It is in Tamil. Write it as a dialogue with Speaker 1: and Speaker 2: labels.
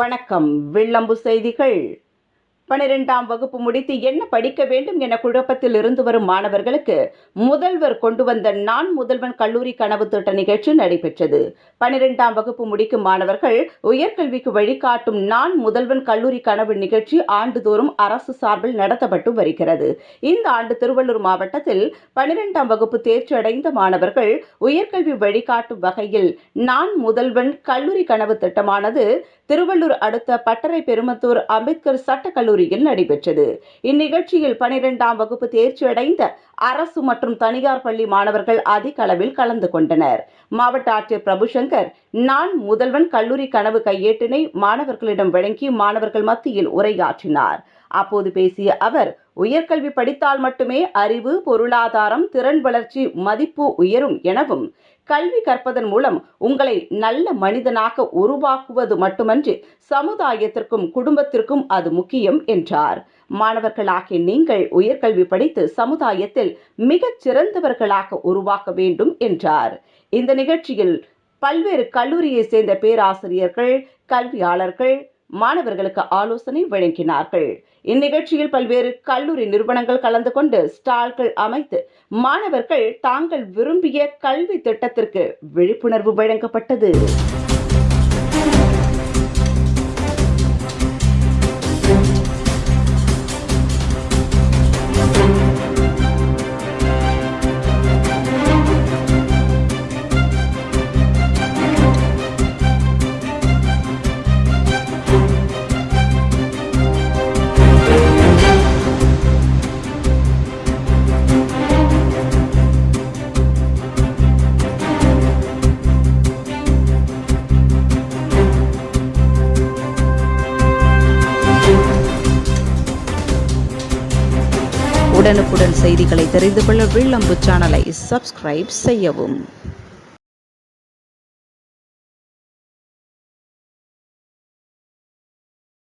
Speaker 1: வணக்கம். வில்லம்பு செய்திகள். 12ஆம் வகுப்பு முடித்து என்ன படிக்க வேண்டும் என குழப்பத்தில் இருந்து வரும் மாணவர்களுக்கு முதல்வர் கொண்டு வந்த நான் முதல்வன் கல்லூரி கனவு திட்ட நிகழ்ச்சி நடைபெற்றது. 12ஆம் வகுப்பு முடிக்கும் மாணவர்கள் உயர்கல்விக்கு வழிகாட்டும் நான் முதல்வன் கல்லூரி கனவு நிகழ்ச்சி ஆண்டுதோறும் அரசு சார்பில் நடத்தப்பட்டு வருகிறது. இந்த ஆண்டு திருவள்ளூர் மாவட்டத்தில் 12ஆம் வகுப்பு தேர்ச்சி அடைந்த மாணவர்கள் உயர்கல்வி வழிகாட்டும் வகையில் நான் முதல்வன் கல்லூரி கனவு திட்டமானது திருவள்ளூர் அடுத்த பட்டறை பெருமத்தூர் அம்பேத்கர் சட்ட கல்லூரியில் நடைபெற்றது. இந்நிகழ்ச்சியில் 12ஆம் வகுப்பு தேர்ச்சி அடைந்த அரசு மற்றும் தனியார் பள்ளி மாணவர்கள் அதிக அளவில் கலந்து கொண்டனர். மாவட்ட ஆட்சியர் பிரபுசங்கர் நான் முதல்வன் கல்லூரி கனவு கையேட்டினை மாணவர்களிடம் வழங்கி மாணவர்கள் மத்தியில் உரையாற்றினார். அப்போது பேசிய அவர், உயர்கல்வி படித்தால் மட்டுமே அறிவு, பொருளாதாரம், திறன் வளர்ச்சி, மதிப்பு உயரும் எனவும், கல்வி கற்பதன் மூலம் உங்களை நல்ல மனிதனாக உருவாக்குவது மட்டுமன்றி சமுதாயத்திற்கும் குடும்பத்திற்கும் அது முக்கியம் என்றார். மாணவர்களாகிய நீங்கள் உயர்கல்வி படித்து சமுதாயத்தில் மிகச் சிறந்தவர்களாக உருவாக்க வேண்டும் என்றார். இந்த நிகழ்ச்சியில் பல்வேறு கல்லூரியை சேர்ந்த பேராசிரியர்கள், கல்வியாளர்கள் மாணவர்களுக்கு ஆலோசனை வழங்கினார்கள். இந்நிகழ்ச்சியில் பல்வேறு கல்லூரி நிறுவனங்கள் கலந்து கொண்டு ஸ்டால்கள் அமைத்து மாணவர்கள் தாங்கள் விரும்பிய கல்வி திட்டத்திற்கு விழிப்புணர்வு வழங்கப்பட்டது. உடனுக்குடன் செய்திகளை தெரிந்து கொள்ள வில்லம்பு சேனலை சப்ஸ்கிரைப் செய்யவும்.